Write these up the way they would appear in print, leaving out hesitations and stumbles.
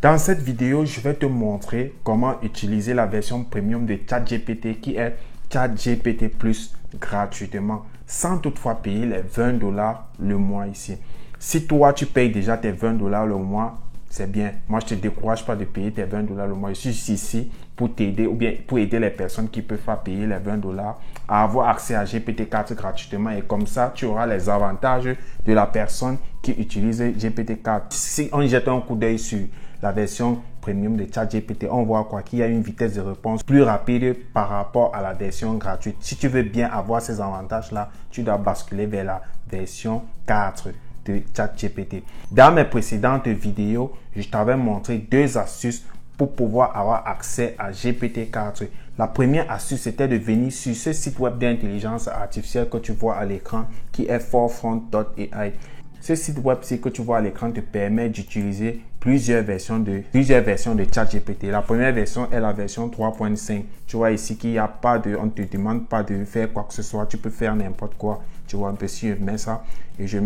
Dans cette vidéo, je vais te montrer comment utiliser la version premium de ChatGPT qui est ChatGPT Plus gratuitement sans toutefois payer les $20 le mois ici. Si toi, tu payes déjà tes $20 le mois, c'est bien. Moi, je ne te décourage pas de payer tes $20 le mois. Je suis ici pour t'aider ou bien pour aider les personnes qui ne peuvent pas payer les $20 à avoir accès à GPT-4 gratuitement. Et comme ça, tu auras les avantages de la personne qui utilise GPT-4. Si on jette un coup d'œil sur la version premium de ChatGPT, on voit quoi qu'il y a une vitesse de réponse plus rapide par rapport à la version gratuite. Si tu veux bien avoir ces avantages-là, tu dois basculer vers la version 4 de ChatGPT. Dans mes précédentes vidéos, je t'avais montré deux astuces pour pouvoir avoir accès à GPT-4. La première astuce, c'était de venir sur ce site web d'intelligence artificielle que tu vois à l'écran qui est forefront.ai. Ce site web que tu vois à l'écran te permet d'utiliser plusieurs versions de ChatGPT. La première version est la version 3.5. Tu vois ici qu'il n'y a pas de, on ne te demande pas de faire quoi que ce soit. Tu peux faire n'importe quoi. Tu vois un peu si je mets ça et je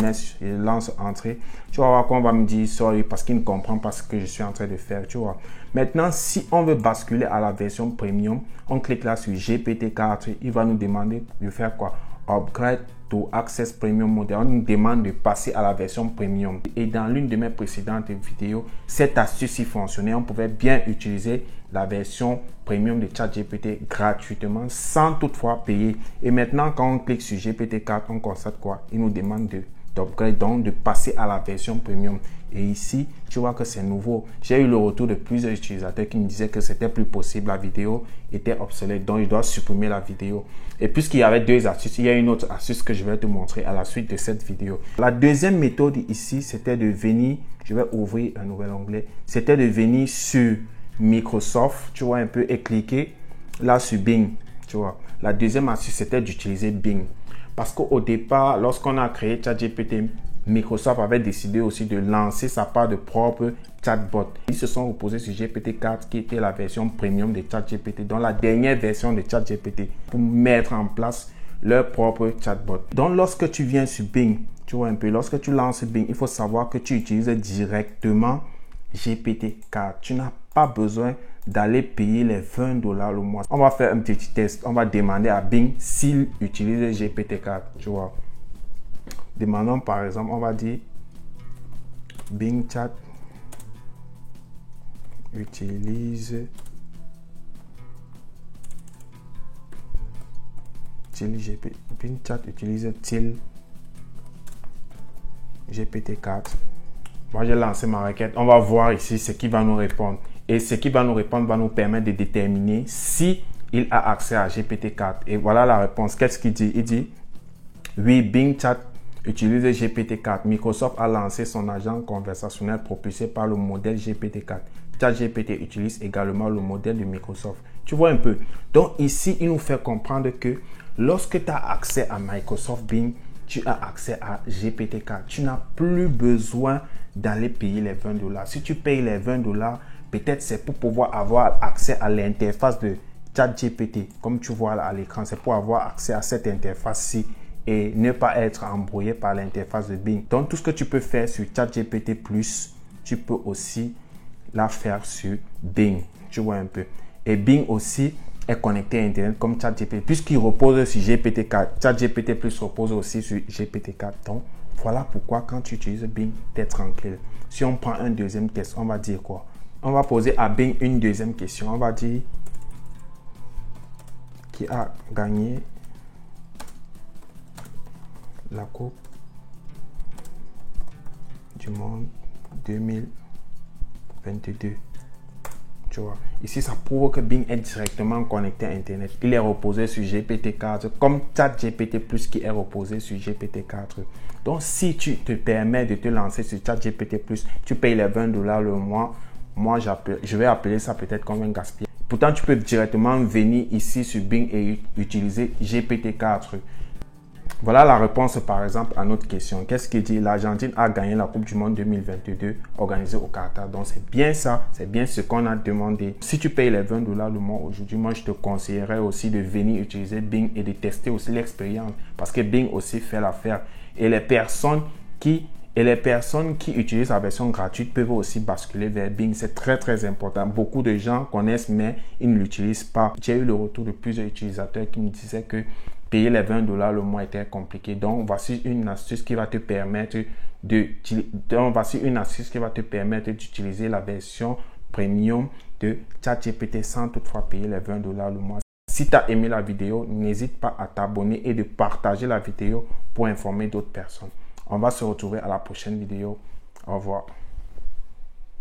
lance entrée. Tu vas voir qu'on va me dire sorry parce qu'il ne comprend pas ce que je suis en train de faire. Tu vois. Maintenant, si on veut basculer à la version premium, on clique là sur GPT-4. Il va nous demander de faire quoi? Upgrade to Access Premium Model. On nous demande de passer à la version premium. Et dans l'une de mes précédentes vidéos, cette astuce y fonctionnait. On pouvait bien utiliser la version premium de ChatGPT gratuitement sans toutefois payer. Et maintenant, quand on clique sur GPT-4, on constate quoi? Il nous demande d'upgrade, donc de passer à la version premium. Et ici, tu vois que c'est nouveau. J'ai eu le retour de plusieurs utilisateurs qui me disaient que c'était plus possible. La vidéo était obsolète, donc je dois supprimer la vidéo. Et puisqu'il y avait deux astuces, il y a une autre astuce que je vais te montrer à la suite de cette vidéo. La deuxième méthode ici, c'était de venir, je vais ouvrir un nouvel onglet, c'était de venir sur Microsoft, tu vois un peu, et cliquer là sur Bing, tu vois. La deuxième astuce, c'était d'utiliser Bing. Parce qu'au départ, lorsqu'on a créé ChatGPT, Microsoft avait décidé aussi de lancer sa part de propre chatbot. Ils se sont opposés sur GPT-4 qui était la version premium de ChatGPT, donc la dernière version de ChatGPT pour mettre en place leur propre chatbot. Donc lorsque tu viens sur Bing, tu vois un peu, lorsque tu lances Bing, il faut savoir que tu utilises directement GPT-4. Tu n'as pas besoin d'aller payer les $20 le mois. On va faire un petit test. On va demander à Bing s'il utilise GPT-4, tu vois. Demandons par exemple, on va dire Bing Chat utilise Bing Chat utilise-t-il GPT-4? Moi, j'ai lancé ma requête. On va voir ici ce qui va nous répondre. Et ce qui va nous répondre va nous permettre de déterminer si il a accès à GPT-4. Et voilà la réponse. Qu'est-ce qu'il dit? Il dit, oui, Bing Chat utilise GPT-4. Microsoft a lancé son agent conversationnel propulsé par le modèle GPT-4. ChatGPT utilise également le modèle de Microsoft. Tu vois un peu. Donc ici, il nous fait comprendre que lorsque tu as accès à Microsoft Bing, tu as accès à GPT-4. Tu n'as plus besoin d'aller payer les $20. Si tu payes les $20, peut-être c'est pour pouvoir avoir accès à l'interface de ChatGPT. Comme tu vois là à l'écran, c'est pour avoir accès à cette interface-ci et ne pas être embrouillé par l'interface de Bing. Donc, tout ce que tu peux faire sur ChatGPT+, tu peux aussi la faire sur Bing. Tu vois un peu. Et Bing aussi est connecté à Internet comme ChatGPT. Puisqu'il repose sur GPT-4, ChatGPT+ repose aussi sur GPT-4. Donc, voilà pourquoi quand tu utilises Bing, tu es tranquille. Si on prend un deuxième test, on va dire quoi? On va poser à Bing une deuxième question. On va dire qui a gagné la Coupe du Monde 2022. Tu vois, ici ça prouve que Bing est directement connecté à Internet. Il est reposé sur GPT-4 comme ChatGPT+ qui est reposé sur GPT-4. Donc si tu te permets de te lancer sur ChatGPT+, tu payes les $20 le mois. Moi, je vais appeler ça peut-être comme un gaspillage. Pourtant, tu peux directement venir ici sur Bing et utiliser GPT-4. Voilà la réponse par exemple à notre question. Qu'est-ce qu'il dit? L'Argentine a gagné la Coupe du Monde 2022 organisée au Qatar. Donc c'est bien ça, c'est bien ce qu'on a demandé. Si tu payes les $20 le mois aujourd'hui, moi je te conseillerais aussi de venir utiliser Bing et de tester aussi l'expérience parce que Bing aussi fait l'affaire. Et les personnes qui Et les personnes qui utilisent la version gratuite peuvent aussi basculer vers Bing. C'est très important. Beaucoup de gens connaissent, mais ils ne l'utilisent pas. J'ai eu le retour de plusieurs utilisateurs qui me disaient que payer les $20 le mois était compliqué. Donc, voici une astuce qui va te permettre d'utiliser la version premium de ChatGPT sans toutefois payer les $20 le mois. Si tu as aimé la vidéo, n'hésite pas à t'abonner et de partager la vidéo pour informer d'autres personnes. On va se retrouver à la prochaine vidéo. Au revoir.